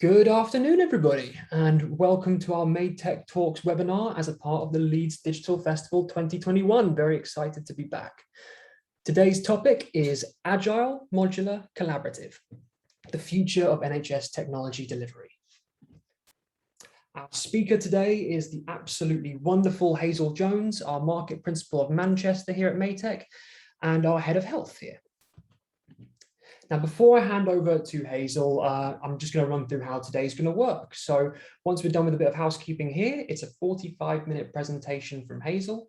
Good afternoon, everybody, and welcome to our Made Tech Talks webinar as a part of the Leeds Digital Festival 2021. Very excited to be back. Today's topic is Agile, Modular, Collaborative, the future of NHS technology delivery. Our speaker today is the absolutely wonderful Hazel Jones, our Market Principal of Manchester here at Made Tech, and our Head of Health here. Now, before I hand over to Hazel, I'm just going to run through how today's going to work. So once we're done with a bit of housekeeping here, it's a 45-minute presentation from Hazel,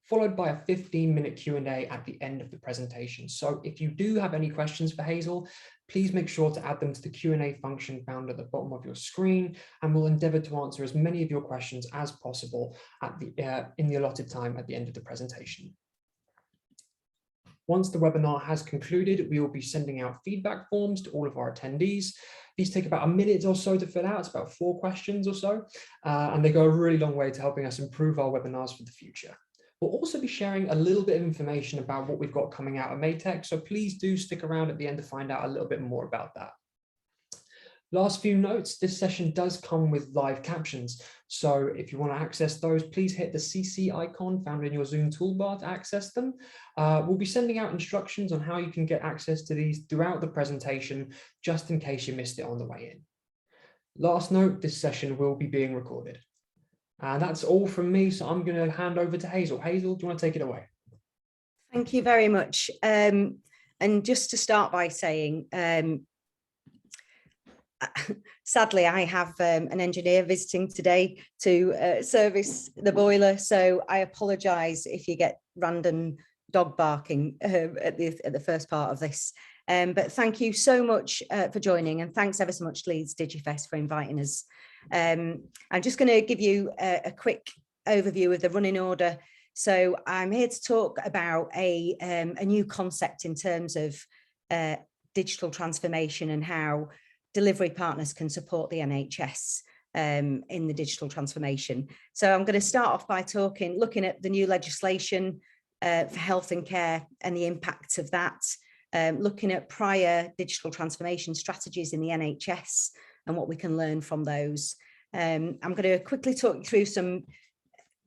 followed by a 15-minute Q&A at the end of the presentation. So if you do have any questions for Hazel, please make sure to add them to the Q&A function found at the bottom of your screen, and we'll endeavour to answer as many of your questions as possible at in the allotted time at the end of the presentation. Once the webinar has concluded, we will be sending out feedback forms to all of our attendees. These take about a minute or so to fill out. It's about 4 questions or so, and they go a really long way to helping us improve our webinars for the future. We'll also be sharing a little bit of information about what we've got coming out of Made Tech, so please do stick around at the end to find out a little bit more about that. Last few notes, this session does come with live captions. So if you want to access those, please hit the CC icon found in your Zoom toolbar to access them. We'll be sending out instructions on how you can get access to these throughout the presentation, just in case you missed it on the way in. Last note, this session will be being recorded. And that's all from me, so I'm going to hand over to Hazel. Hazel, do you want to take it away? Thank you very much. And just to start by saying, sadly, I have an engineer visiting today to service the boiler, so I apologise if you get random dog barking at the first part of this. But thank you so much for joining, and thanks ever so much Leeds DigiFest for inviting us. I'm just going to give you a quick overview of the running order. So I'm here to talk about a new concept in terms of digital transformation and how delivery partners can support the NHS in the digital transformation. So I'm going to start off by looking at the new legislation for health and care and the impact of that, looking at prior digital transformation strategies in the NHS and what we can learn from those. I'm going to quickly talk you through some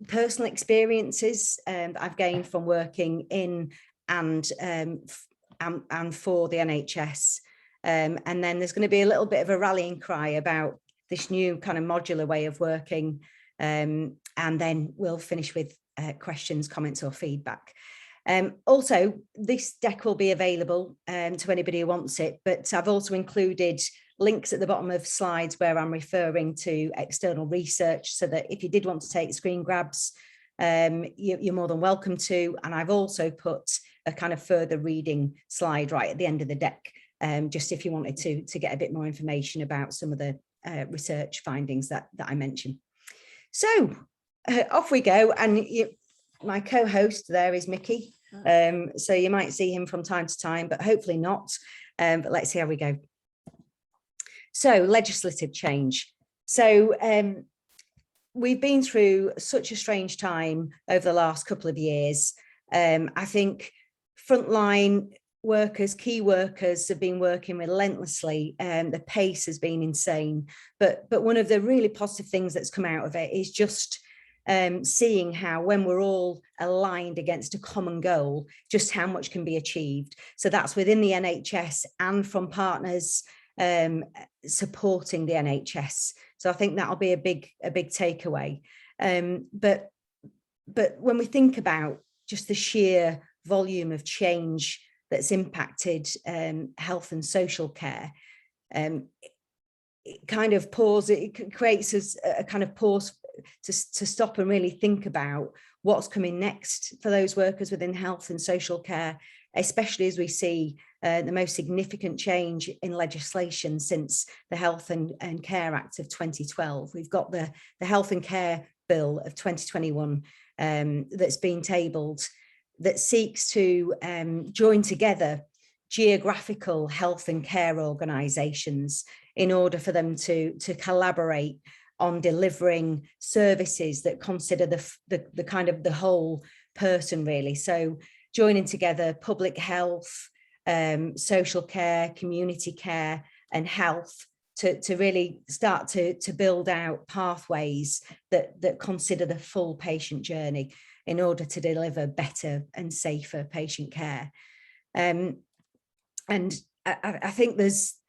personal experiences that I've gained from working in and for the NHS. And then there's going to be a little bit of a rallying cry about this new kind of modular way of working. And then we'll finish with questions, comments or feedback. Also, this deck will be available to anybody who wants it, but I've also included links at the bottom of slides where I'm referring to external research, so that if you did want to take screen grabs, you're more than welcome to. And I've also put a kind of further reading slide right at the end of the deck, just if you wanted to get a bit more information about some of the research findings that I mentioned. So off we go, and my co-host there is Mickey, so you might see him from time to time, but hopefully not, but let's see how we go. So legislative change. So we've been through such a strange time over the last couple of years. I think frontline workers, key workers have been working relentlessly, and the pace has been insane. But one of the really positive things that's come out of it is just seeing how, when we're all aligned against a common goal, just how much can be achieved. So that's within the NHS and from partners supporting the NHS. So I think that'll be a big takeaway. But when we think about just the sheer volume of change that's impacted health and social care, it creates a kind of pause to stop and really think about what's coming next for those workers within health and social care, especially as we see the most significant change in legislation since the Health and Care Act of 2012. We've got the Health and Care Bill of 2021 that's been tabled, that seeks to join together geographical health and care organisations in order for them to collaborate on delivering services that consider the kind of the whole person, really. So joining together public health, social care, community care and health to really start to build out pathways that consider the full patient journey in order to deliver better and safer patient care. And I think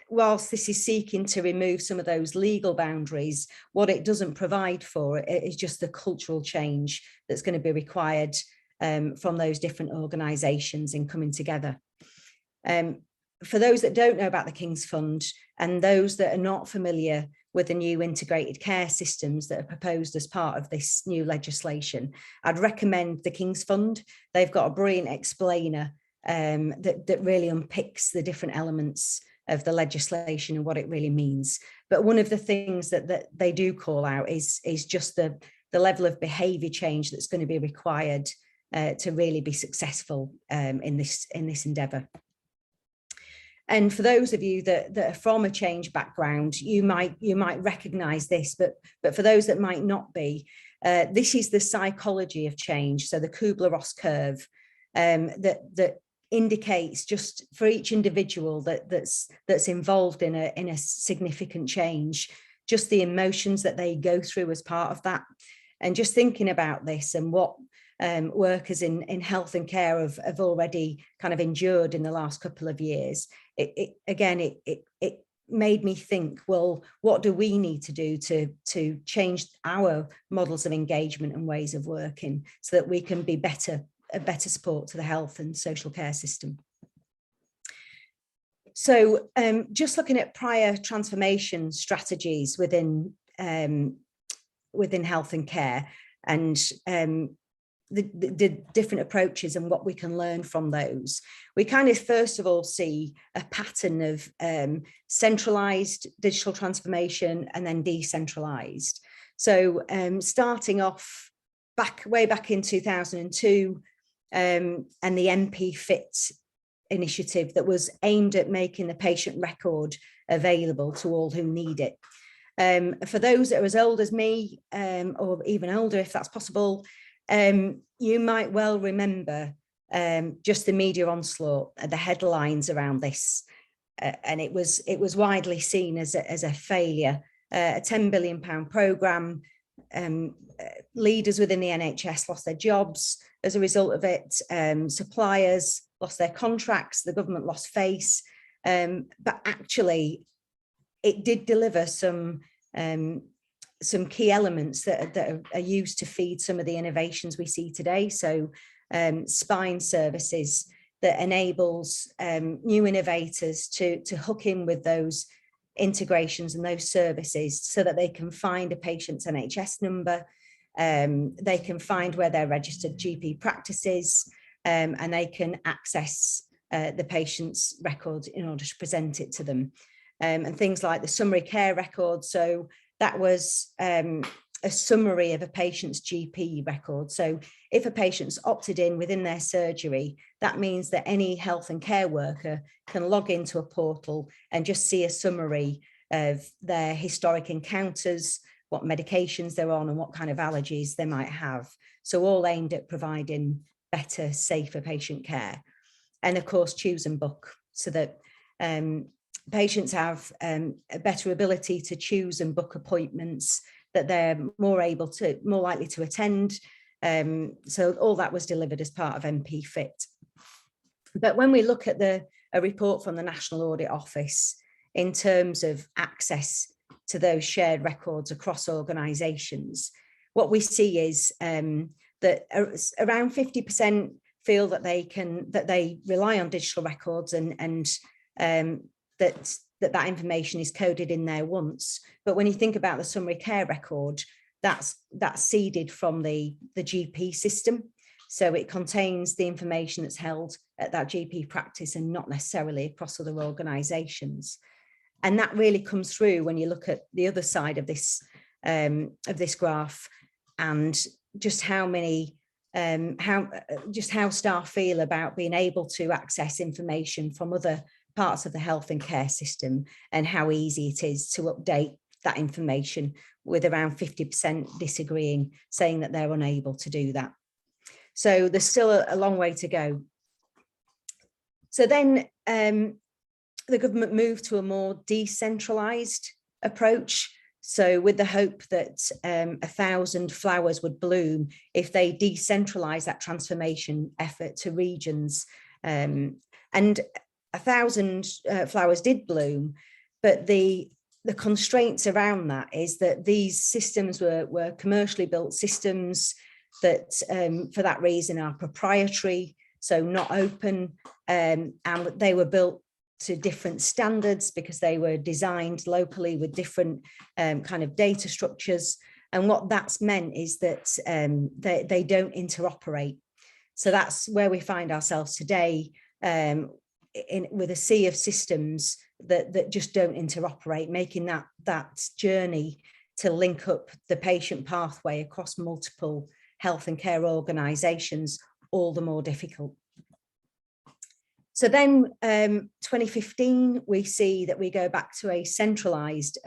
whilst this is seeking to remove some of those legal boundaries, what it doesn't provide for is just the cultural change that's going to be required from those different organisations in coming together. For those that don't know about the King's Fund and those that are not familiar with the new integrated care systems that are proposed as part of this new legislation, I'd recommend the King's Fund. They've got a brilliant explainer that really unpicks the different elements of the legislation and what it really means. But one of the things that they do call out is just the level of behaviour change that's going to be required to really be successful in this endeavour. And for those of you that are from a change background, you might recognise this, but for those that might not be, this is the psychology of change. So the Kubler-Ross curve that indicates just for each individual that's involved in a significant change, just the emotions that they go through as part of that. And just thinking about this and what workers in health and care have already kind of endured in the last couple of years, it made me think, well, what do we need to do to change our models of engagement and ways of working so that we can be a better support to the health and social care system. So just looking at prior transformation strategies within health and care and the different approaches and what we can learn from those, we kind of first of all see a pattern of centralized digital transformation and then decentralized. So starting off way back in 2002, and the MP Fit initiative that was aimed at making the patient record available to all who need it. For those that are as old as me, or even older if that's possible, you might well remember just the media onslaught, the headlines around this, and it was widely seen as a failure, a £10 billion programme. Leaders within the NHS lost their jobs as a result of it. Suppliers lost their contracts. The government lost face. But actually, it did deliver some key elements that are used to feed some of the innovations we see today. So spine services that enables new innovators to hook in with those integrations and those services so that they can find a patient's NHS number, they can find where their registered GP practice is, and they can access the patient's record in order to present it to them. And things like the summary care record. So that was a summary of a patient's GP record. So if a patient's opted in within their surgery, that means that any health and care worker can log into a portal and just see a summary of their historic encounters, what medications they're on and what kind of allergies they might have. So all aimed at providing better, safer patient care. And of course, choose and book so that patients have a better ability to choose and book appointments that they're more likely to attend. So all that was delivered as part of MP Fit. But when we look at a report from the National Audit Office in terms of access to those shared records across organisations, what we see is that around 50% feel that they rely on digital records and that information is coded in there once. But when you think about the summary care record, that's seeded from the GP system. So it contains the information that's held at that GP practice and not necessarily across other organisations. And that really comes through when you look at the other side of this graph and just how staff feel about being able to access information from other parts of the health and care system and how easy it is to update that information, with around 50% disagreeing, saying that they're unable to do that. So there's still a long way to go. So then the government moved to a more decentralized approach. So with the hope that 1,000 flowers would bloom if they decentralize that transformation effort to regions. And 1,000 flowers did bloom, but the constraints around that is that these systems were commercially built systems that for that reason are proprietary, so not open, and they were built to different standards because they were designed locally with different kind of data structures. And what that's meant is that they don't interoperate. So that's where we find ourselves today, with a sea of systems that just don't interoperate, making that journey to link up the patient pathway across multiple health and care organisations all the more difficult. So then 2015, we see that we go back to a centralised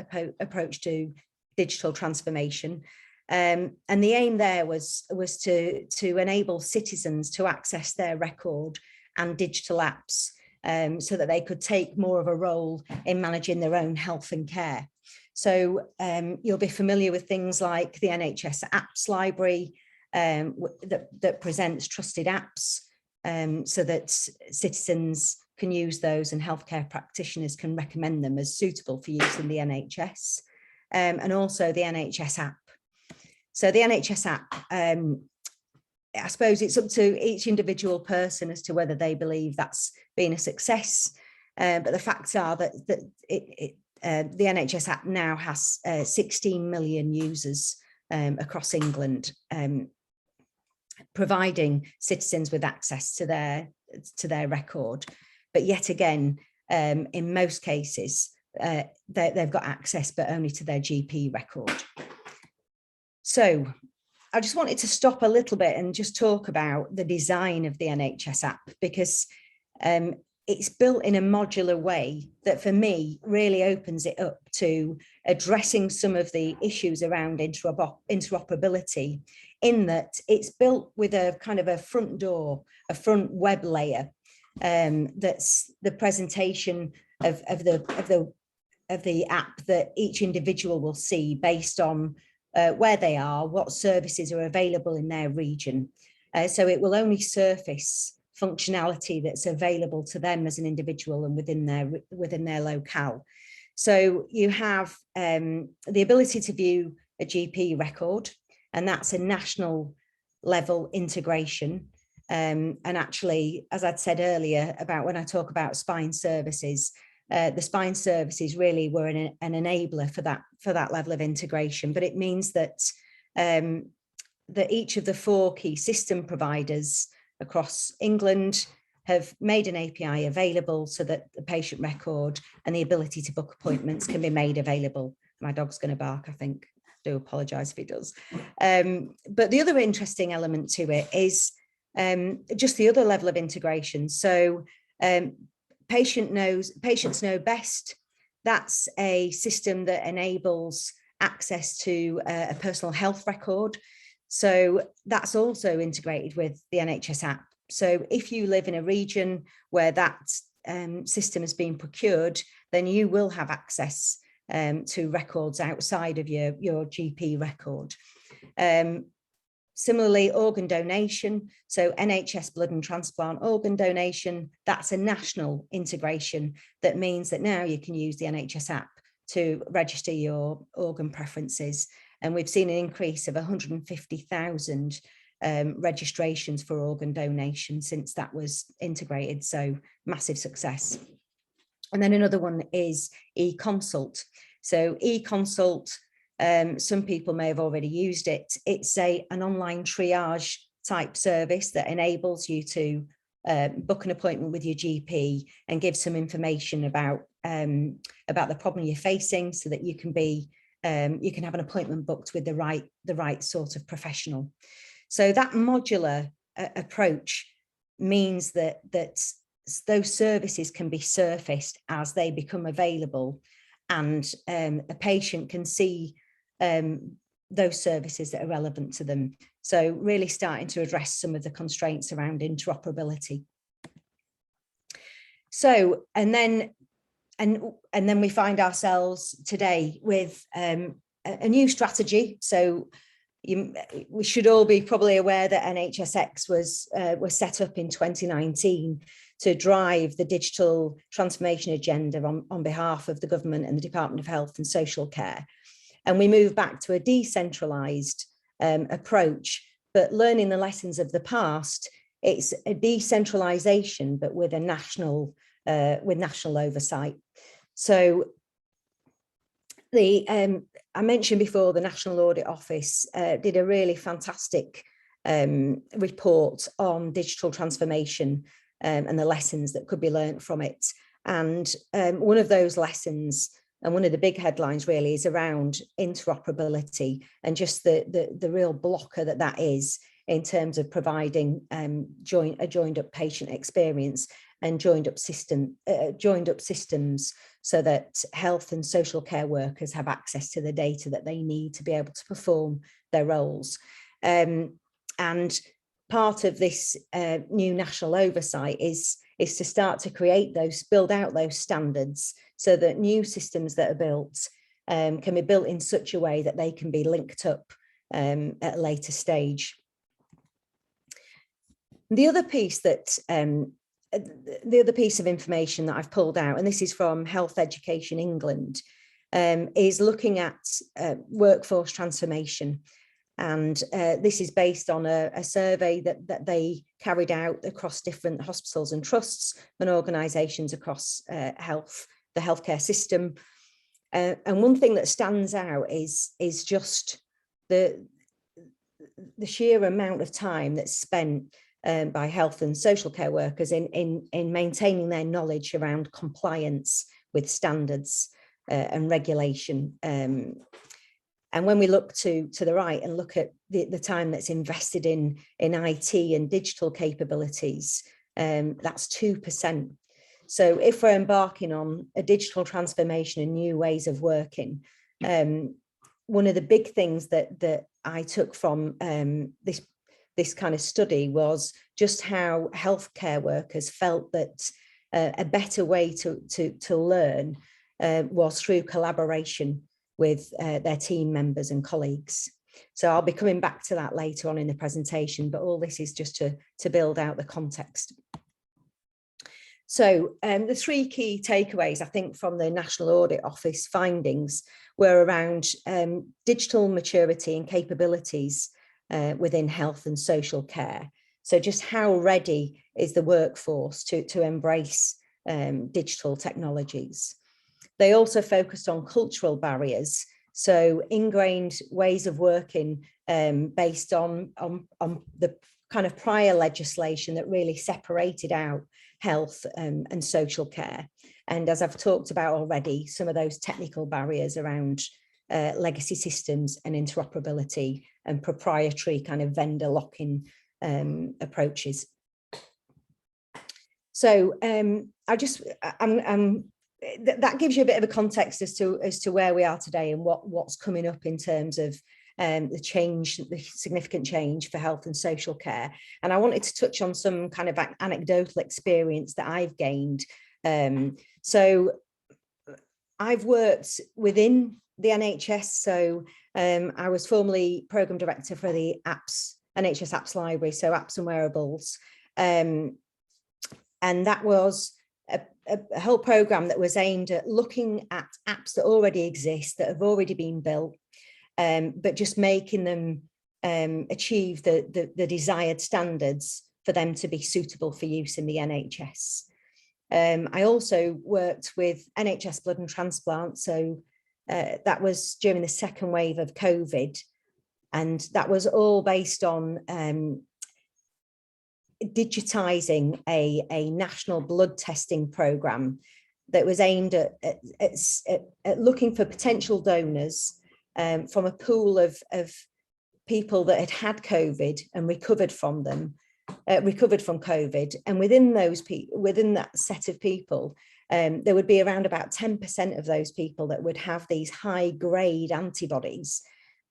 approach to digital transformation. And the aim there was to enable citizens to access their record and digital apps so that they could take more of a role in managing their own health and care. So you'll be familiar with things like the Nhs Apps Library that presents trusted apps, so that citizens can use those and healthcare practitioners can recommend them as suitable for use in the NHS, and also the Nhs App. So the Nhs App, I suppose it's up to each individual person as to whether they believe that's been a success, but the facts are that the Nhs App now has 16 million users across England, providing citizens with access to their record. But yet again, in most cases, they've got access, but only to their GP record. So I just wanted to stop a little bit and just talk about the design of the Nhs App, because it's built in a modular way that for me really opens it up to addressing some of the issues around interoperability, in that it's built with a kind of a front door, a front web layer, that's the presentation of the app that each individual will see based on where they are, what services are available in their region. So it will only surface functionality that's available to them as an individual and within their locale. So you have the ability to view a GP record, and that's a national level integration. And actually, as I'd said earlier about when I talk about spine services, the spine services really were an enabler for that level of integration. But it means that that each of the 4 key system providers across England have made an API available so that the patient record and the ability to book appointments can be made available. My dog's going to bark, I think. I do apologise if he does. But the other interesting element to it is just the other level of integration. So patients know best. That's a system that enables access to a personal health record. So that's also integrated with the Nhs App. So if you live in a region where that system has been procured, then you will have access to records outside of your GP record. Similarly, organ donation. So NHS blood and transplant organ donation, that's a national integration that means that now you can use the Nhs App to register your organ preferences. And we've seen an increase of 150,000 registrations for organ donation since that was integrated. So massive success. And then another one is eConsult. So eConsult, some people may have already used it. It's an online triage type service that enables you to book an appointment with your GP and give some information about the problem you're facing, so that you can have an appointment booked with the right sort of professional. So that modular approach means that those services can be surfaced as they become available, and a patient can see those services that are relevant to them. So really starting to address some of the constraints around interoperability. So, and then then we find ourselves today with a new strategy. So we should all be probably aware that NHSX was set up in 2019 to drive the digital transformation agenda on behalf of the government and the Department of Health and Social Care. And we moved back to a decentralized approach, but learning the lessons of the past, it's a decentralization, but with a national oversight. So I mentioned before, the National Audit Office did a really fantastic report on digital transformation and the lessons that could be learned from it. And one of those lessons, and one of the big headlines really, is around interoperability and just the real blocker that is in terms of providing a joined up patient experience and joined up systems so that health and social care workers have access to the data that they need to be able to perform their roles. And part of this new national oversight is to start to build out those standards so that new systems that are built can be built in such a way that they can be linked up at a later stage. The other piece of information that I've pulled out, and this is from Health Education England, is looking at workforce transformation. And this is based on a survey that they carried out across different hospitals and trusts and organisations across the healthcare system. And one thing that stands out is just the sheer amount of time that's spent by health and social care workers in maintaining their knowledge around compliance with standards and regulation. And when we look to the right and look at the time that's invested in IT and digital capabilities, that's 2%. So if we're embarking on a digital transformation and new ways of working, one of the big things that I took from this kind of study was just how healthcare workers felt that a better way to learn was through collaboration with their team members and colleagues. So I'll be coming back to that later on in the presentation, but all this is just to build out the context. So the three key takeaways, I think, from the National Audit Office findings were around digital maturity and capabilities within health and social care. So just how ready is the workforce to embrace digital technologies. They also focused on cultural barriers, so ingrained ways of working based on the kind of prior legislation that really separated out health and social care. And as I've talked about already, some of those technical barriers around legacy systems and interoperability and proprietary kind of vendor lock-in approaches. So that gives you a bit of a context as to where we are today and what's coming up in terms of the significant change for health and social care. And I wanted to touch on some kind of anecdotal experience that I've gained. So I've worked within the NHS. So I was formerly Programme Director for the Nhs Apps Library, so apps and wearables. And that was a whole programme that was aimed at looking at apps that already exist, that have already been built, but just making them achieve the desired standards for them to be suitable for use in the NHS. I also worked with NHS Blood and Transplant, so that was during the second wave of COVID, and that was all based on digitising a national blood testing programme that was aimed at looking for potential donors from a pool of people that had COVID and recovered from COVID. And within that set of people, there would be around about 10% of those people that would have these high grade antibodies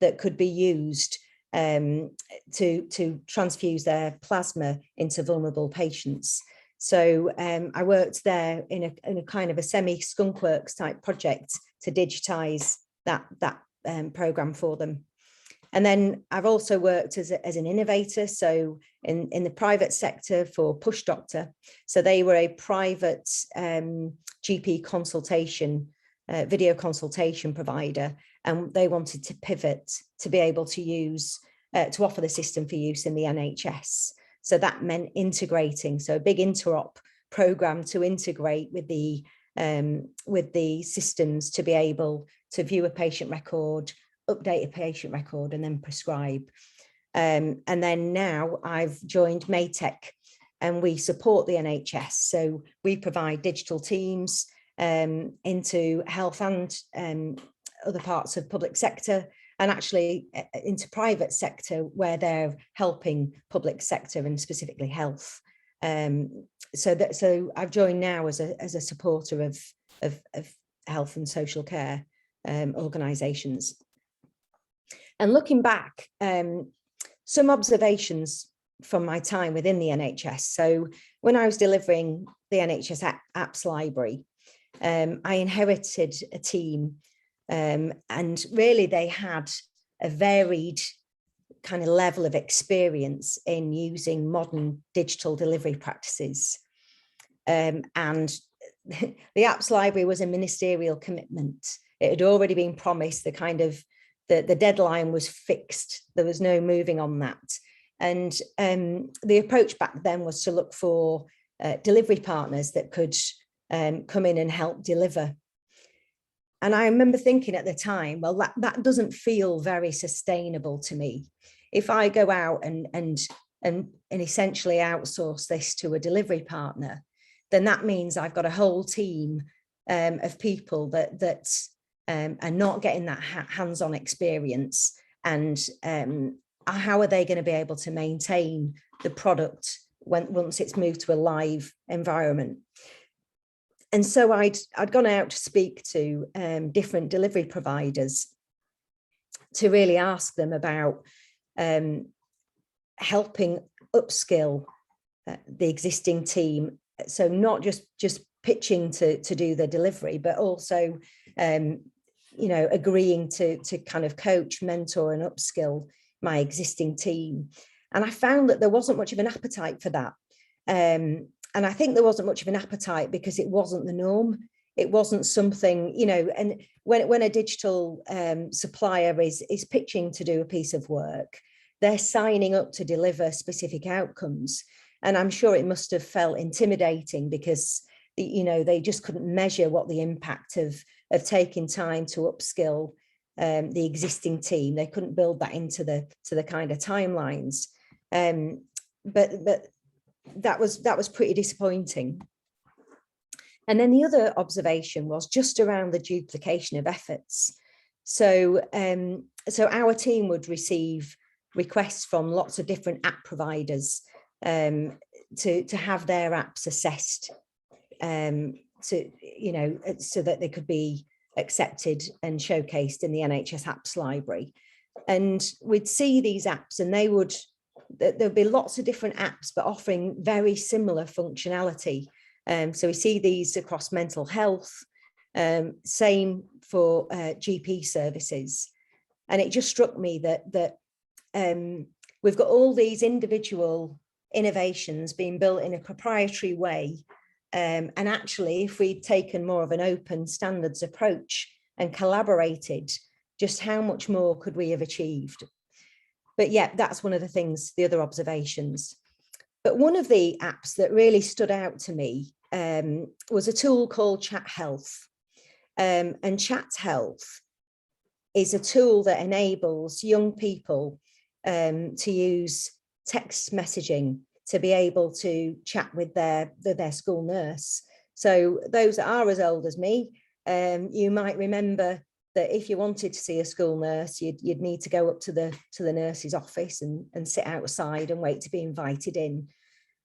that could be used to transfuse their plasma into vulnerable patients. So I worked there in a kind of a semi-skunkworks type project to digitize that program for them. And then I've also worked as an innovator, so in the private sector for Push Doctor. So they were a private GP consultation, video consultation provider, and they wanted to pivot to be able to use, to offer the system for use in the NHS. So that meant integrating, so a big interop program to integrate with the systems to be able to view a patient record, update a patient record, and then prescribe. And then now I've joined Maytech, and we support the NHS. So we provide digital teams into health and other parts of public sector, and actually into private sector where they're helping public sector and specifically health. So I've joined now as a supporter of health and social care organisations. And looking back, some observations from my time within the NHS. So when I was delivering the Nhs Apps Library, I inherited a team, and really they had a varied kind of level of experience in using modern digital delivery practices. And the Apps Library was a ministerial commitment. It had already been promised, the deadline was fixed. There was no moving on that. And the approach back then was to look for delivery partners that could come in and help deliver. And I remember thinking at the time, well, that doesn't feel very sustainable to me. If I go out and essentially outsource this to a delivery partner, then that means I've got a whole team of people that are not getting that hands-on experience. And how are they going to be able to maintain the product once it's moved to a live environment? And so I'd gone out to speak to different delivery providers to really ask them about helping upskill the existing team. So not just pitching to do the delivery, but also agreeing to kind of coach, mentor, and upskill my existing team. And I found that there wasn't much of an appetite for that. And I think there wasn't much of an appetite because it wasn't the norm. It wasn't something, and when a digital supplier is pitching to do a piece of work, they're signing up to deliver specific outcomes. And I'm sure it must have felt intimidating because, they just couldn't measure what the impact of taking time to upskill the existing team. They couldn't build that into the kind of timelines. But that was pretty disappointing. And then the other observation was just around the duplication of efforts. So our team would receive requests from lots of different app providers to have their apps assessed, so that they could be accepted and showcased in the Nhs Apps Library. And we'd see these apps, and there'd be lots of different apps, but offering very similar functionality. So we see these across mental health, same for GP services. And it just struck me that we've got all these individual innovations being built in a proprietary way. And actually, if we'd taken more of an open standards approach and collaborated, just how much more could we have achieved? But yeah, that's one of the things, the other observations. But one of the apps that really stood out to me was a tool called Chat Health. And Chat Health is a tool that enables young people to use text messaging to be able to chat with their school nurse. So those that are as old as me, you might remember that if you wanted to see a school nurse, you'd need to go up to the nurse's office and sit outside and wait to be invited in.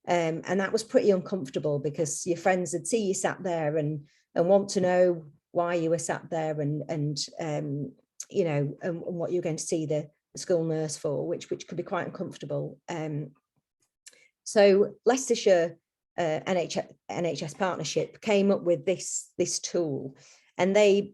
And that was pretty uncomfortable because your friends would see you sat there and want to know why you were sat there and what you're going to see the school nurse for, which could be quite uncomfortable. So Leicestershire NHS partnership came up with this tool, and they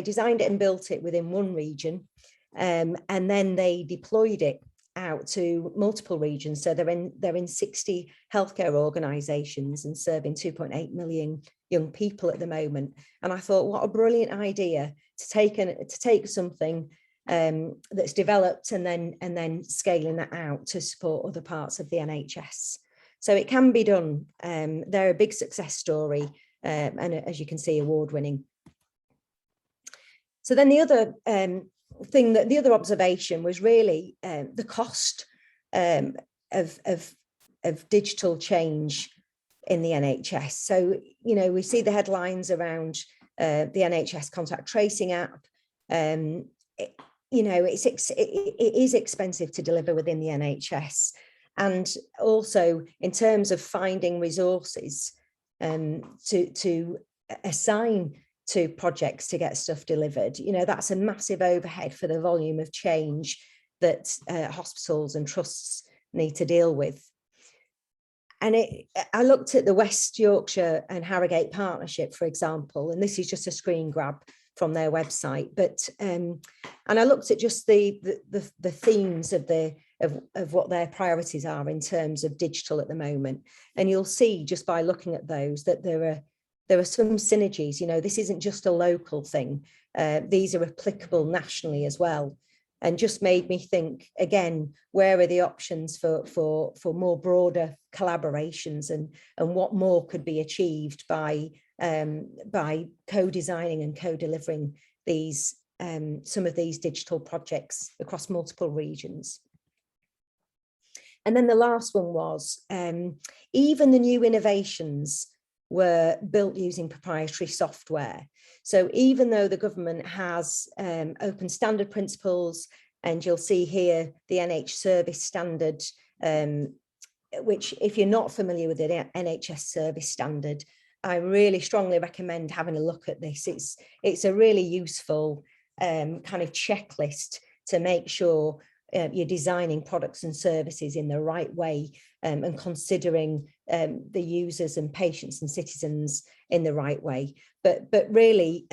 designed it and built it within one region, and then they deployed it out to multiple regions. So they're in 60 healthcare organisations and serving 2.8 million young people at the moment. And I thought, what a brilliant idea to take something that's developed and then scaling that out to support other parts of the NHS. So it can be done. They're a big success story, and as you can see, award-winning. So then the other the other observation was really the cost of digital change in the NHS. So, you know, we see the headlines around the NHS contact tracing app. You know, it is expensive to deliver within the NHS. And also in terms of finding resources to assign to projects to get stuff delivered, you know, that's a massive overhead for the volume of change that hospitals and trusts need to deal with. And I looked at the West Yorkshire and Harrogate partnership, for example, and this is just a screen grab from their website. But and I looked at just the themes of what their priorities are in terms of digital at the moment. And you'll see just by looking at those that there are some synergies. You know, this isn't just a local thing. These are applicable nationally as well. And just made me think, again, where are the options for more broader collaborations, and what more could be achieved by co-designing and co-delivering these some of these digital projects across multiple regions. And then the last one was even the new innovations were built using proprietary software. So even though the government has open standard principles, and you'll see here the NH service standard, which if you're not familiar with the NHS service standard, I really strongly recommend having a look at this. It's a really useful kind of checklist to make sure you're designing products and services in the right way, and considering the users and patients and citizens in the right way. But really,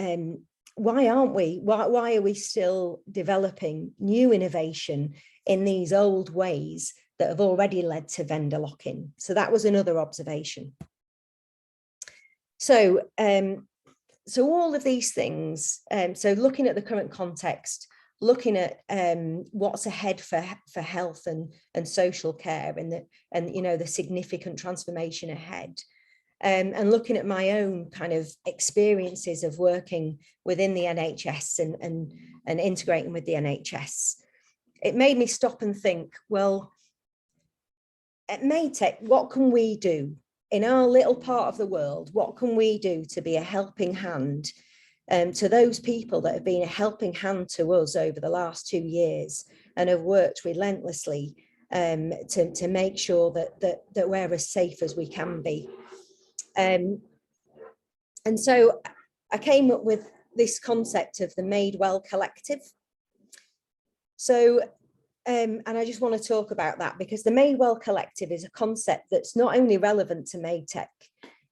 why aren't we? Why are we still developing new innovation in these old ways that have already led to vendor lock-in? So that was another observation. So all of these things, so looking at the current context, looking at what's ahead for health and social care, and you know, the significant transformation ahead, and looking at my own kind of experiences of working within the NHS and integrating with the NHS, it made me stop and think, well, at Maytech, what can we do in our little part of the world? What can we do to be a helping hand to those people that have been a helping hand to us over the last 2 years and have worked relentlessly to make sure that we're as safe as we can be? And so I came up with this concept of the Madewell Collective. So, and I just want to talk about that, because the Madewell Collective is a concept that's not only relevant to Maytech,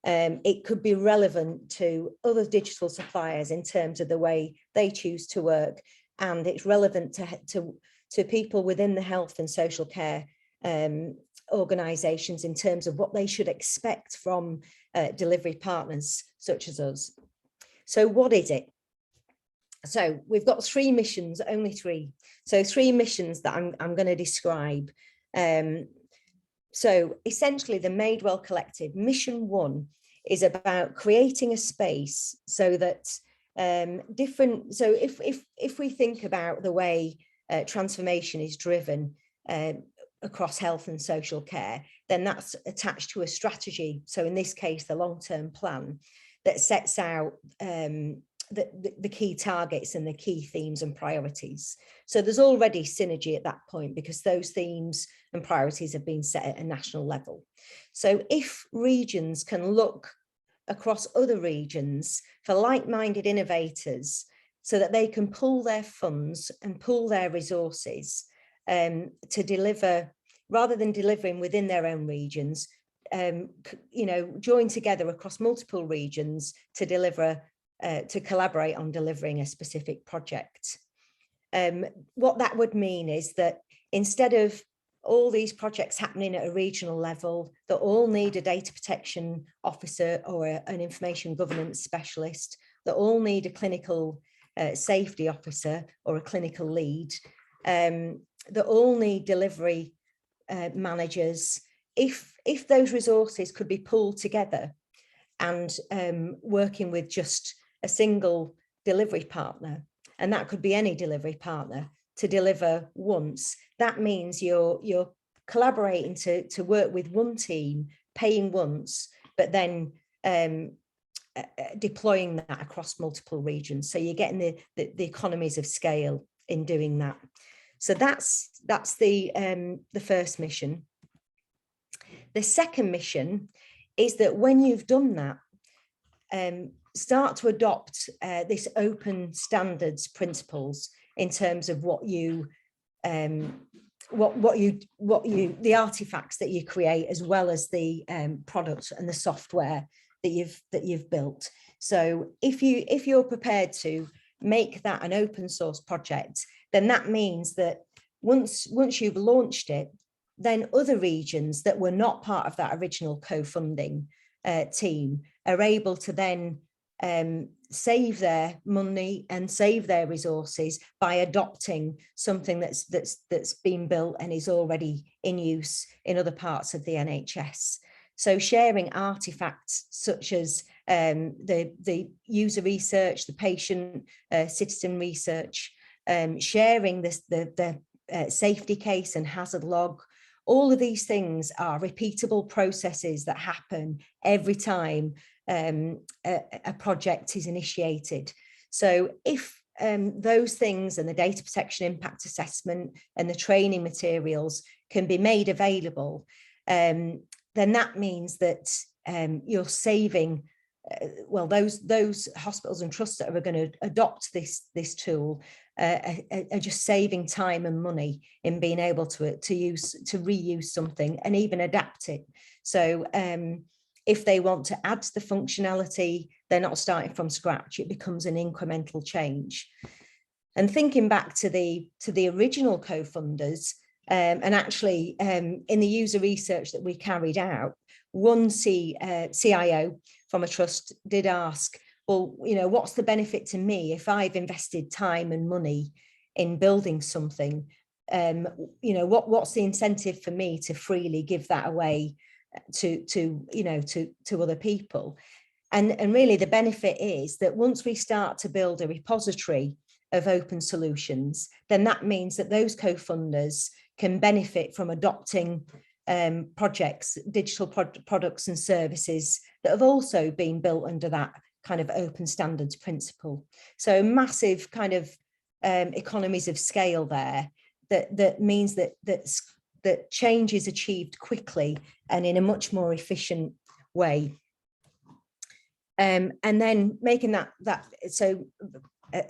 it could be relevant to other digital suppliers in terms of the way they choose to work, and it's relevant to people within the health and social care organisations in terms of what they should expect from delivery partners such as us. So what is it? So we've got 3 missions, only 3. So 3 missions that I'm going to describe. So essentially the Madewell Collective, mission 1 is about creating a space so that so if we think about the way transformation is driven across health and social care, then that's attached to a strategy. So in this case, the long-term plan that sets out the key targets and the key themes and priorities. So there's already synergy at that point, because those themes and priorities have been set at a national level. So if regions can look across other regions for like-minded innovators so that they can pool their funds and pool their resources to deliver, rather than delivering within their own regions, join together across multiple regions to deliver, to collaborate on delivering a specific project. What that would mean is that instead of all these projects happening at a regional level that all need a data protection officer or an information governance specialist, that all need a clinical safety officer or a clinical lead, that all need delivery managers, if those resources could be pulled together and working with just a single delivery partner, and that could be any delivery partner, to deliver once, that means you're collaborating to work with one team, paying once, but then deploying that across multiple regions. So you're getting the economies of scale in doing that. So that's the first mission. The second mission is that when you've done that, start to adopt this open standards principles in terms of what you the artifacts that you create, as well as the product and the software that you've built. So if you're prepared to make that an open source project, then that means that once you've launched it, then other regions that were not part of that original co-funding team are able to then save their money and save their resources by adopting something that's been built and is already in use in other parts of the NHS. So sharing artifacts such as the user research, the patient citizen research, sharing the safety case and hazard log. All of these things are repeatable processes that happen every time a project is initiated. So if those things and the data protection impact assessment and the training materials can be made available, then that means that you're saving, well, those hospitals and trusts that are going to adopt this tool are just saving time and money in being able to reuse something and even adapt it. So if they want to add the functionality, they're not starting from scratch. It becomes an incremental change. And thinking back to the original co-funders, and actually in the user research that we carried out, one CIO from a trust did ask, well, what's the benefit to me if I've invested time and money in building something? What's the incentive for me to freely give that away to other people? And really the benefit is that once we start to build a repository of open solutions, then that means that those co-funders can benefit from adopting projects, digital products and services that have also been built under that kind of open standards principle. So massive kind of economies of scale there that means that change is achieved quickly and in a much more efficient way. And then making that so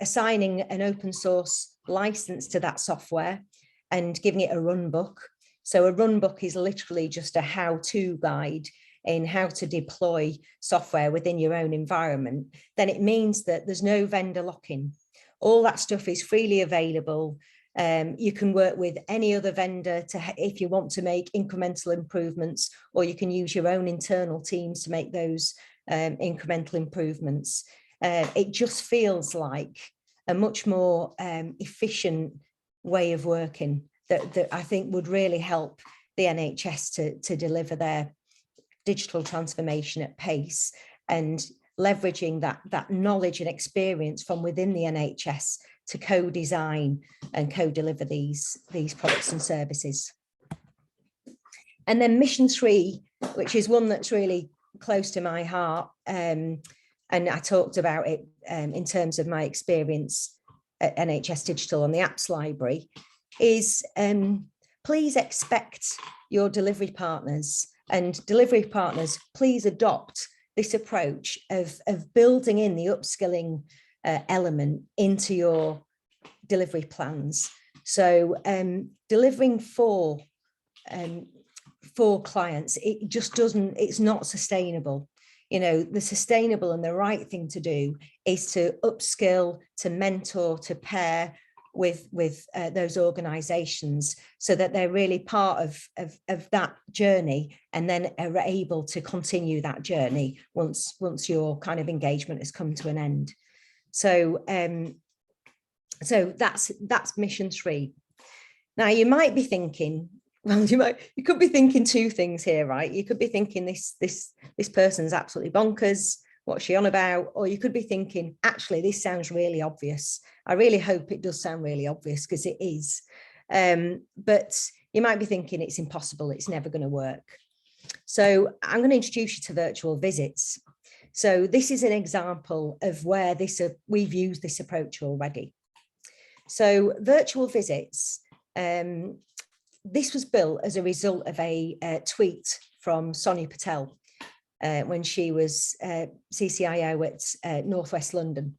assigning an open source license to that software and giving it a run book. So a run book is literally just a how-to guide in how to deploy software within your own environment. Then it means that there's no vendor lock-in. All that stuff is freely available. You can work with any other vendor if you want to make incremental improvements, or you can use your own internal teams to make those incremental improvements. It just feels like a much more efficient way of working that I think would really help the NHS to deliver their digital transformation at pace, and leveraging that knowledge and experience from within the NHS to co-design and co-deliver these products and services. And then mission 3, which is one that's really close to my heart, and I talked about it in terms of my experience at NHS Digital on the Apps Library, is please expect your delivery partners, and delivery partners, please adopt this approach of building in the upskilling element into your delivery plans. So delivering for for clients, it just doesn't, it's not sustainable. You know, the sustainable and the right thing to do is to upskill, to mentor, to pair with those organizations so that they're really part of that journey, and then are able to continue that journey once your kind of engagement has come to an end. So so that's mission 3. Now you might be thinking, well, you could be thinking 2 things here, right? You could be thinking this person's absolutely bonkers. What's she on about? Or you could be thinking, actually, this sounds really obvious. I really hope it does sound really obvious, because it is. But you might be thinking it's impossible. It's never going to work. So I'm going to introduce you to virtual visits. So this is an example of where we've used this approach already. So virtual visits, this was built as a result of a tweet from Sonia Patel when she was CCIO at Northwest London.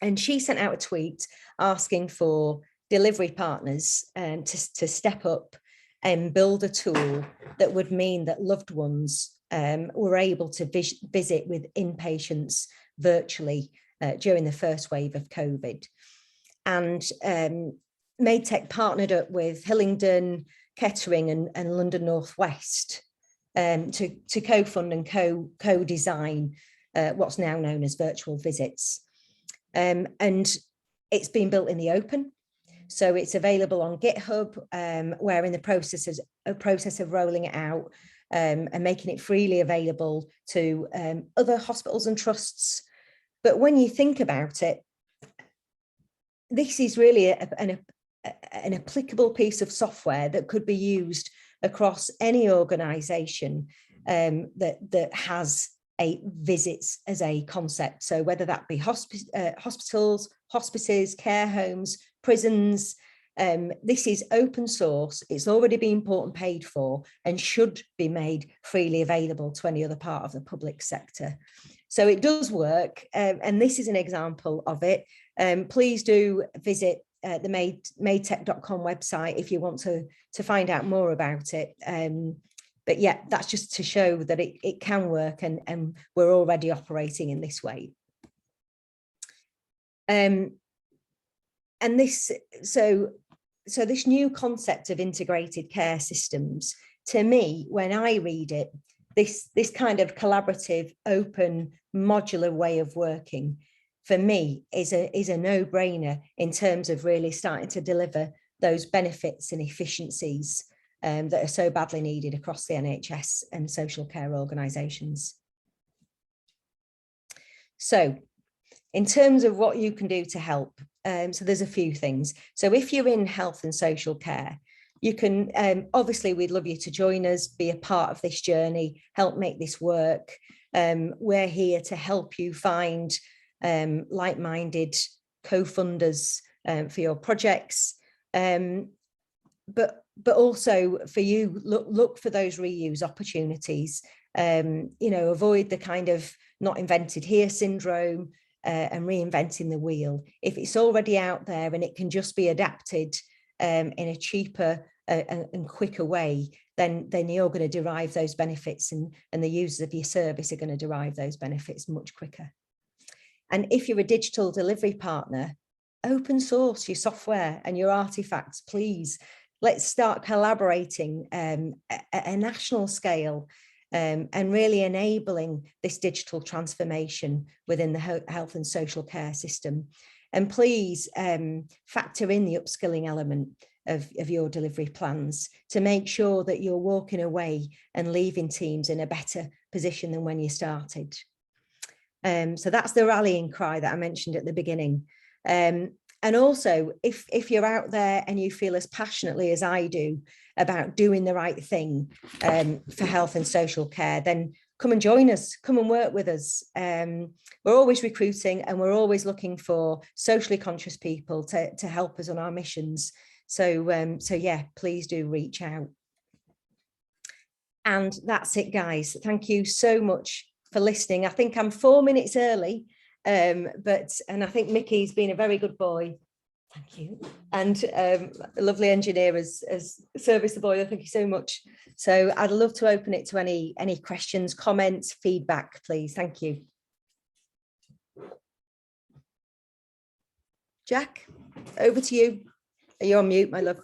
And she sent out a tweet asking for delivery partners to step up and build a tool that would mean that loved ones were able to visit with inpatients virtually during the first wave of COVID. And Madetech partnered up with Hillingdon, Kettering and London Northwest to co-fund and co-design what's now known as virtual visits. And it's been built in the open. So it's available on GitHub. We're in the process of rolling it out and making it freely available to other hospitals and trusts. But when you think about it, this is really an applicable piece of software that could be used across any organisation that has visits as a concept. So whether that be hospitals, hospices, care homes, prisons, this is open source. It's already been bought and paid for and should be made freely available to any other part of the public sector. So it does work, and this is an example of it. Please do visit the madetech.com website if you want to find out more about it. But yeah, that's just to show that it can work, and we're already operating in this way. And this, so this new concept of integrated care systems, to me, when I read it, this kind of collaborative, open, modular way of working, for me, is a no-brainer in terms of really starting to deliver those benefits and efficiencies that are so badly needed across the NHS and social care organisations. So in terms of what you can do to help, so there's a few things. So if you're in health and social care, you can, obviously we'd love you to join us, be a part of this journey, help make this work. We're here to help you find like-minded co-funders for your projects. But also for you, look for those reuse opportunities. You know, avoid the kind of not invented here syndrome and reinventing the wheel. If it's already out there and it can just be adapted in a cheaper and quicker way, then you're going to derive those benefits, and the users of your service are going to derive those benefits much quicker. And if you're a digital delivery partner, open source your software and your artifacts, please. Let's start collaborating at a national scale and really enabling this digital transformation within the health and social care system. And please factor in the upskilling element of your delivery plans to make sure that you're walking away and leaving teams in a better position than when you started. So that's the rallying cry that I mentioned at the beginning. And also, if you're out there and you feel as passionately as I do about doing the right thing for health and social care, then come and join us, come and work with us. We're always recruiting, and we're always looking for socially conscious people to help us on our missions. So, so yeah, please do reach out. And that's it, guys. Thank you so much for listening. I think I'm 4 minutes early. And I think Mickey's been a very good boy Thank you. And a lovely engineer has serviced the boiler. Thank you so much. So I'd love to open it to any questions, comments, feedback, please. Thank you. Jack, over to you. Are you on mute, my love?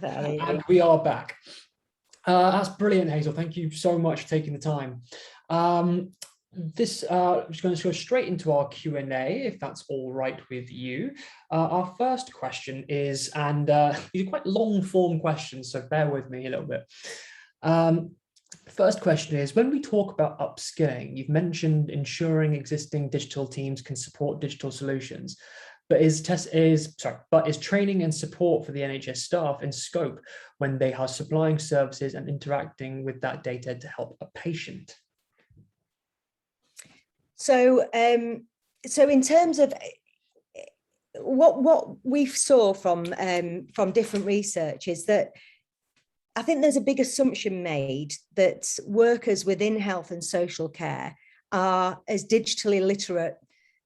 And we are back. That's brilliant, Hazel. Thank you so much for taking the time. I'm just going to go straight into our Q&A, if that's all right with you. Our first question is, and these are quite long form questions, so bear with me a little bit. First question is, when we talk about upskilling, you've mentioned ensuring existing digital teams can support digital solutions. But is training and support for the NHS staff in scope when they are supplying services and interacting with that data to help a patient? So, so in terms of what we saw from different research is that I think there's a big assumption made that workers within health and social care are as digitally literate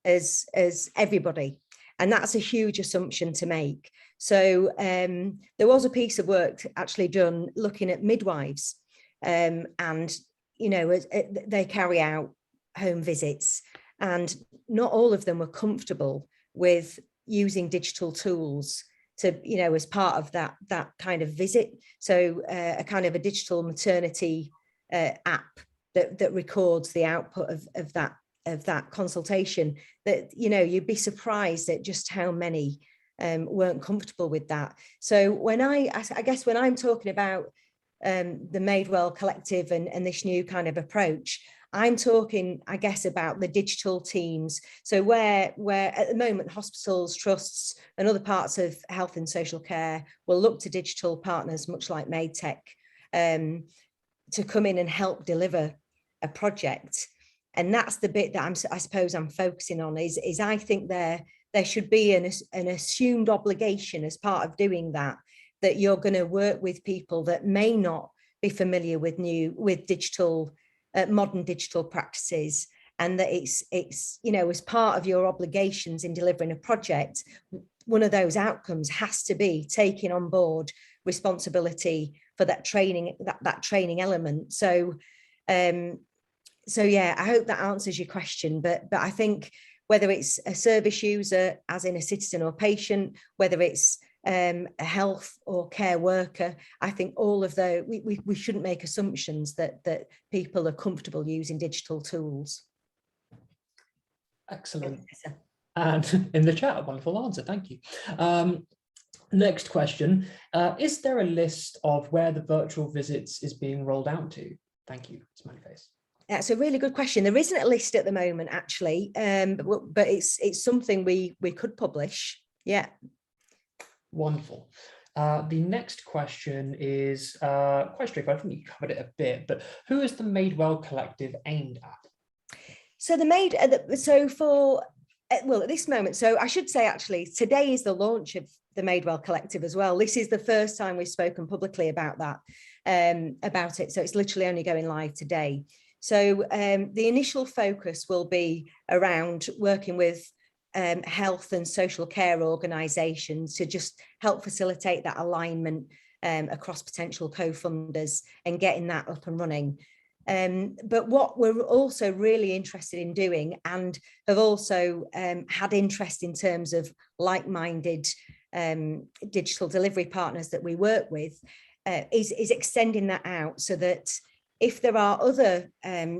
as everybody. And that's a huge assumption to make. So there was a piece of work actually done looking at midwives, and you know, they carry out home visits, and not all of them were comfortable with using digital tools to, you know, as part of that kind of visit. So a kind of a digital maternity app that records the output of that consultation, that, you know, you'd be surprised at just how many weren't comfortable with that. So when I guess when I'm talking about the Madewell Collective and this new kind of approach, I'm talking, I guess, about the digital teams. So where at the moment hospitals, trusts and other parts of health and social care will look to digital partners, much like MadeTech, to come in and help deliver a project. And that's the bit that I suppose I'm focusing on is I think there should be an assumed obligation as part of doing that you're going to work with people that may not be familiar with digital, modern digital practices, and that it's, you know, as part of your obligations in delivering a project, one of those outcomes has to be taking on board responsibility for that training, that training element. So, so yeah, I hope that answers your question, but I think whether it's a service user, as in a citizen or patient, whether it's a health or care worker, I think all of those, we shouldn't make assumptions that people are comfortable using digital tools. Excellent. And in the chat, a wonderful answer, thank you. Next question, is there a list of where the virtual visits is being rolled out to? Thank you, smiley face. That's a really good question. There isn't a list at the moment, actually, but it's something we could publish. Yeah. Wonderful. The next question is quite straightforward. I think you covered it a bit, but who is the Madewell Collective aimed at? So well, at this moment, so I should say actually today is the launch of the Madewell Collective as well. This is the first time we've spoken publicly about that, about it. So it's literally only going live today. So the initial focus will be around working with health and social care organisations to just help facilitate that alignment across potential co-funders and getting that up and running. But what we're also really interested in doing, and have also had interest in terms of like-minded digital delivery partners that we work with, is extending that out so that if there are other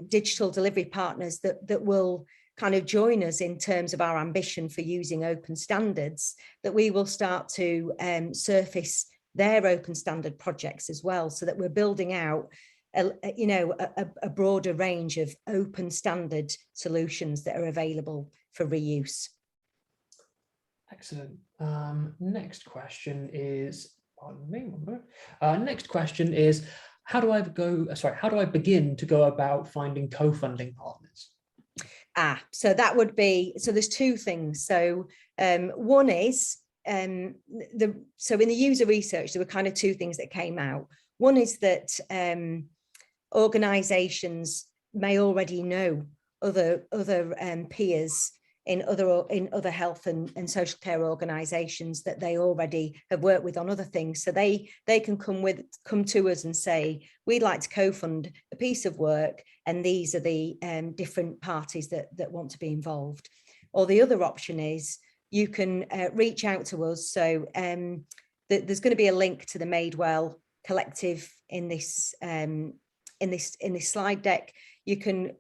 digital delivery partners that will kind of join us in terms of our ambition for using open standards, that we will start to surface their open standard projects as well, so that we're building out a broader range of open standard solutions that are available for reuse. Excellent. Next question is, pardon me, next question is, how do I begin to go about finding co-funding partners? So that would be, so there's two things. So one is, so in the user research, there were kind of two things that came out. One is that organisations may already know other peers in other health and social care organisations that they already have worked with on other things. So they can come to us and say, we'd like to co-fund a piece of work, and these are the different parties that want to be involved. Or the other option is you can reach out to us. So there's going to be a link to the Madewell collective in this slide deck. You can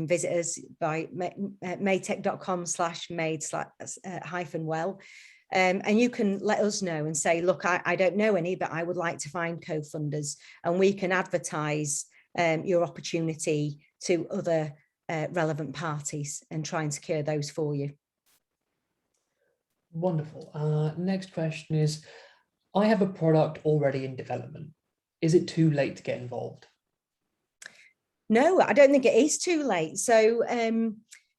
visit us by madetech.com/made-well. And you can let us know and say, look, I don't know any, but I would like to find co-funders, and we can advertise your opportunity to other relevant parties and try and secure those for you. Wonderful. Next question is, I have a product already in development. Is it too late to get involved? No, I don't think it is too late. So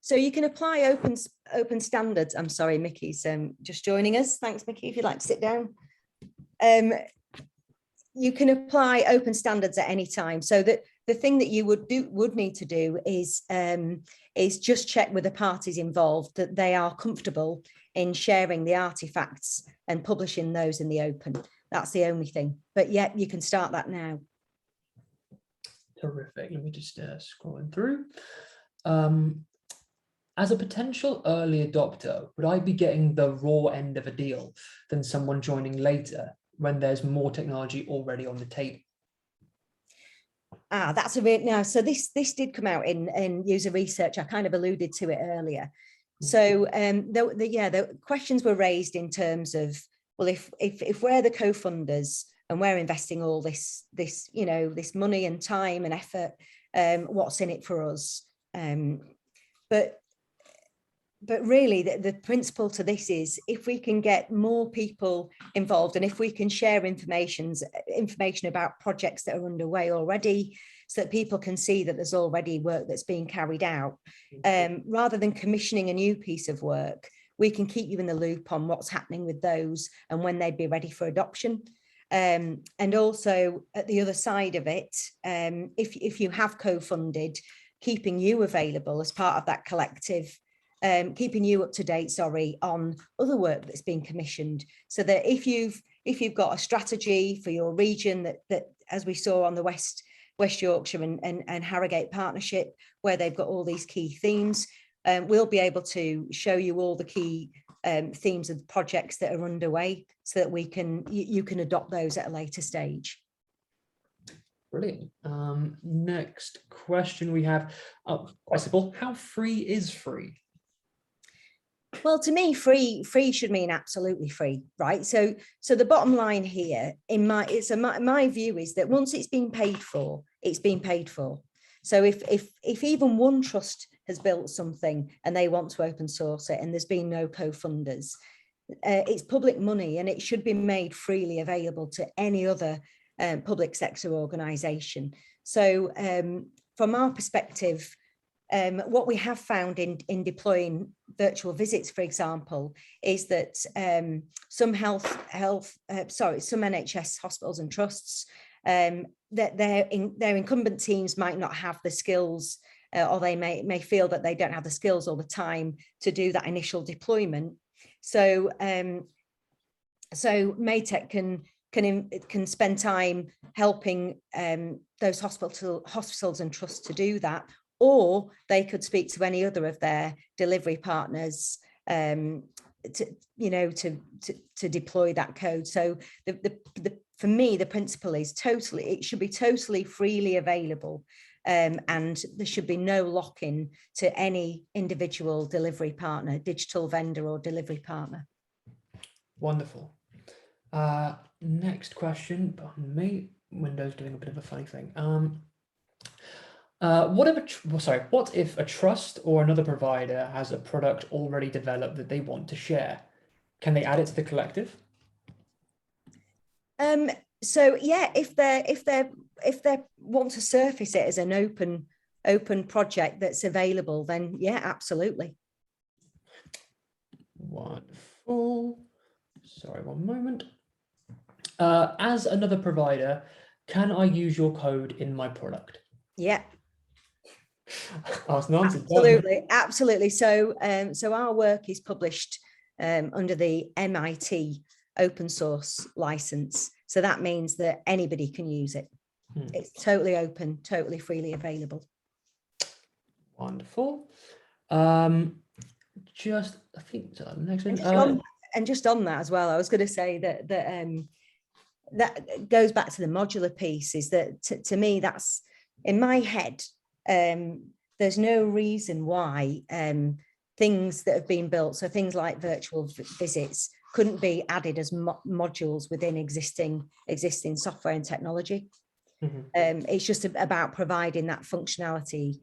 so you can apply open standards. I'm sorry, Mickey's just joining us. Thanks, Mickey, if you'd like to sit down. You can apply open standards at any time. So that the thing that you would need to do is just check with the parties involved that they are comfortable in sharing the artifacts and publishing those in the open. That's the only thing. But yeah, you can start that now. Terrific. Let me just scrolling through. As a potential early adopter, would I be getting the raw end of a deal than someone joining later when there's more technology already on the table? That's a bit now. So this did come out in user research. I kind of alluded to it earlier. So the questions were raised in terms of, well, if we're the co-funders and we're investing all this money and time and effort, what's in it for us? But really, the principle to this is, if we can get more people involved and if we can share information about projects that are underway already, so that people can see that there's already work that's being carried out, rather than commissioning a new piece of work, we can keep you in the loop on what's happening with those and when they'd be ready for adoption. And also at the other side of it, if you have co-funded, keeping you available as part of that collective, keeping you up to date, on other work that's being commissioned, so that if you've got a strategy for your region that as we saw on the West Yorkshire and Harrogate partnership, where they've got all these key themes, we'll be able to show you all the key themes of the projects that are underway, so that you can adopt those at a later stage. Brilliant. Next question we have, quite simple. How free is free? Well, to me, free should mean absolutely free, right? So the bottom line here, my view is that once it's been paid for, it's been paid for. So if even one trust has built something and they want to open source it and there's been no co-funders, it's public money and it should be made freely available to any other public sector organisation. So from our perspective, what we have found in deploying virtual visits, for example, is that some NHS hospitals and trusts, that their incumbent teams might not have the skills, or they may feel that they don't have the skills or the time to do that initial deployment. So Madetech can spend time helping those hospitals and trusts to do that, or they could speak to any other of their delivery partners to deploy that code. So for me, the principle is it should be totally freely available, and there should be no lock-in to any individual delivery partner, digital vendor or delivery partner. Wonderful. Next question, pardon me, Windows doing a bit of a funny thing. What if a trust or another provider has a product already developed that they want to share? Can they add it to the collective? So yeah, if they want to surface it as an open project that's available, then yeah, absolutely. Wonderful. Sorry, one moment. As another provider, can I use your code in my product? Yeah. Asked and answered. Absolutely, absolutely. So, so our work is published under the MIT open source license. So that means that anybody can use it. It's totally open, totally freely available. Wonderful. Just, I think the next one. And just on that as well, I was going to say that that goes back to the modular piece. Is that to me, that's in my head. There's no reason why things that have been built, so things like virtual visits, couldn't be added as modules within existing software and technology. It's just about providing that functionality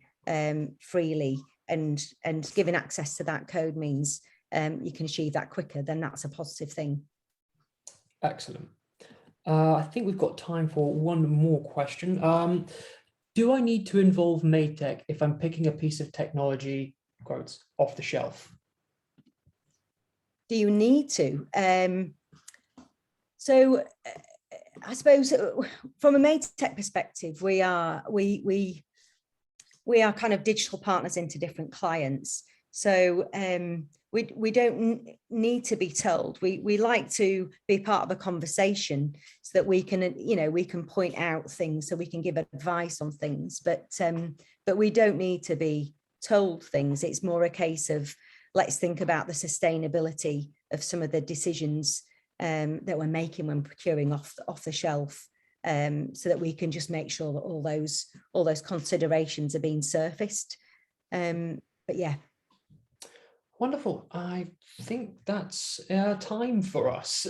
freely, and giving access to that code means you can achieve that quicker. Then that's a positive thing. Excellent. I think we've got time for one more question. Do I need to involve Madetech if I'm picking a piece of technology, quotes, off the shelf? Do you need to? So I suppose from a Madetech perspective, we are kind of digital partners into different clients. So we don't need to be told. We like to be part of a conversation so that we can, we can point out things, so we can give advice on things. But we don't need to be told things. It's more a case of, let's think about the sustainability of some of the decisions that we're making when procuring off the shelf, so that we can just make sure that all those considerations are being surfaced. But yeah. Wonderful. I think that's time for us.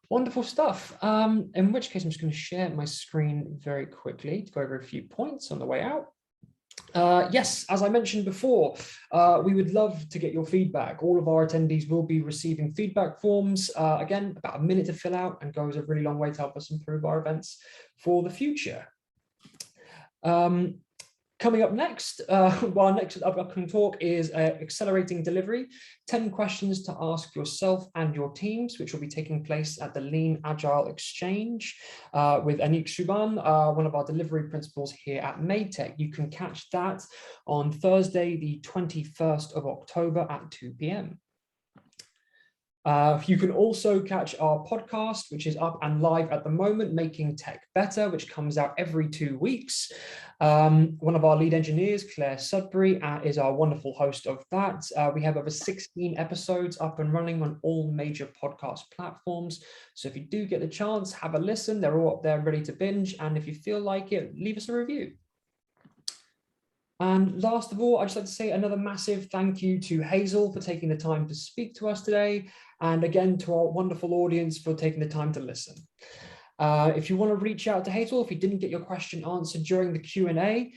Wonderful stuff. In which case, I'm just going to share my screen very quickly to go over a few points on the way out. Yes, as I mentioned before, we would love to get your feedback. All of our attendees will be receiving feedback forms, again, about a minute to fill out, and goes a really long way to help us improve our events for the future. Coming up next, our next upcoming talk is Accelerating Delivery, 10 questions to ask yourself and your teams, which will be taking place at the Lean Agile Exchange with Nhs Apps, one of our delivery principals here at Madetech. You can catch that on Thursday, the 21st of October at 2 p.m. You can also catch our podcast, which is up and live at the moment, Making Tech Better, which comes out every 2 weeks. One of our lead engineers, Claire Sudbury, is our wonderful host of that. We have over 16 episodes up and running on all major podcast platforms. So if you do get the chance, have a listen. They're all up there ready to binge. And if you feel like it, leave us a review. And last of all, I'd just like to say another massive thank you to Hazel for taking the time to speak to us today. And again, to our wonderful audience for taking the time to listen. If you want to reach out to Hazel, if you didn't get your question answered during the Q&A,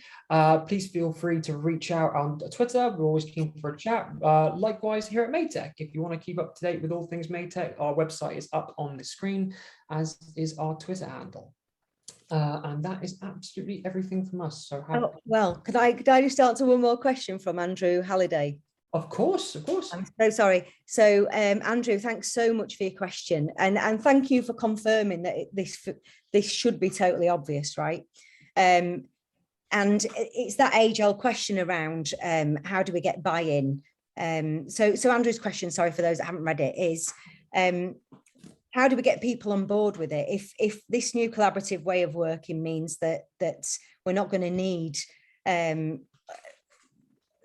please feel free to reach out on Twitter. We're always keen for a chat. Likewise, here at Madetech, if you want to keep up to date with all things Madetech, our website is up on the screen, as is our Twitter handle. And that is absolutely everything from us. So, well, could I just answer one more question from Andrew Halliday? Of course, of course. I'm so sorry. So, Andrew, thanks so much for your question, and thank you for confirming that this should be totally obvious, right? And it's that age-old question around how do we get buy-in? So Andrew's question, sorry for those that haven't read it, is how do we get people on board with it? If this new collaborative way of working means that we're not going to need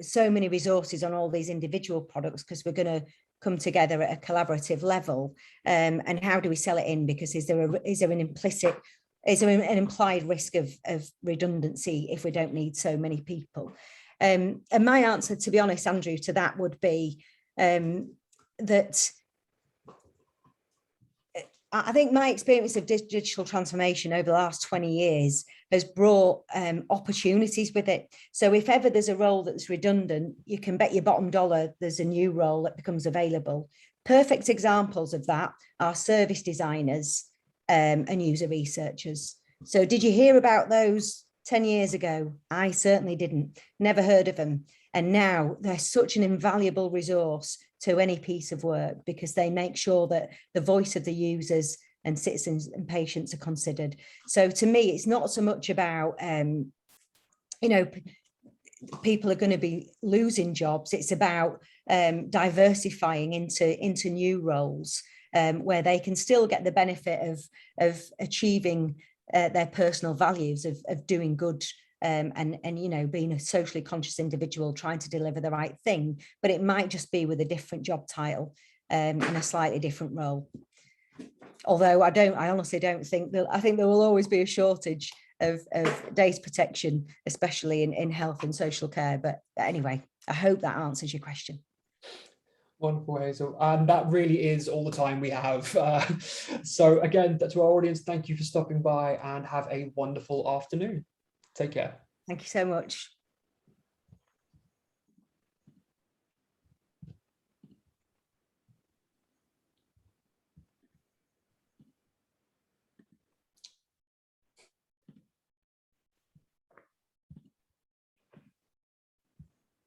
so many resources on all these individual products, because we're going to come together at a collaborative level, and how do we sell it in? Because is there an implied risk of redundancy if we don't need so many people? And my answer, to be honest, Andrew, to that would be that I think my experience of digital transformation over the last 20 years has brought opportunities with it. So if ever there's a role that's redundant, you can bet your bottom dollar there's a new role that becomes available. Perfect examples of that are service designers and user researchers. So did you hear about those 10 years ago? I certainly didn't, never heard of them. And now they're such an invaluable resource to any piece of work, because they make sure that the voice of the users and citizens and patients are considered. So to me, it's not so much about, people are going to be losing jobs. It's about diversifying into new roles where they can still get the benefit of achieving their personal values of doing good and you know, being a socially conscious individual, trying to deliver the right thing, but it might just be with a different job title in a slightly different role. Although I honestly don't think that, I think there will always be a shortage of data protection, especially in health and social care. But anyway, I hope that answers your question. Wonderful, Hazel. And that really is all the time we have. So again, to our audience, thank you for stopping by and have a wonderful afternoon. Take care. Thank you so much.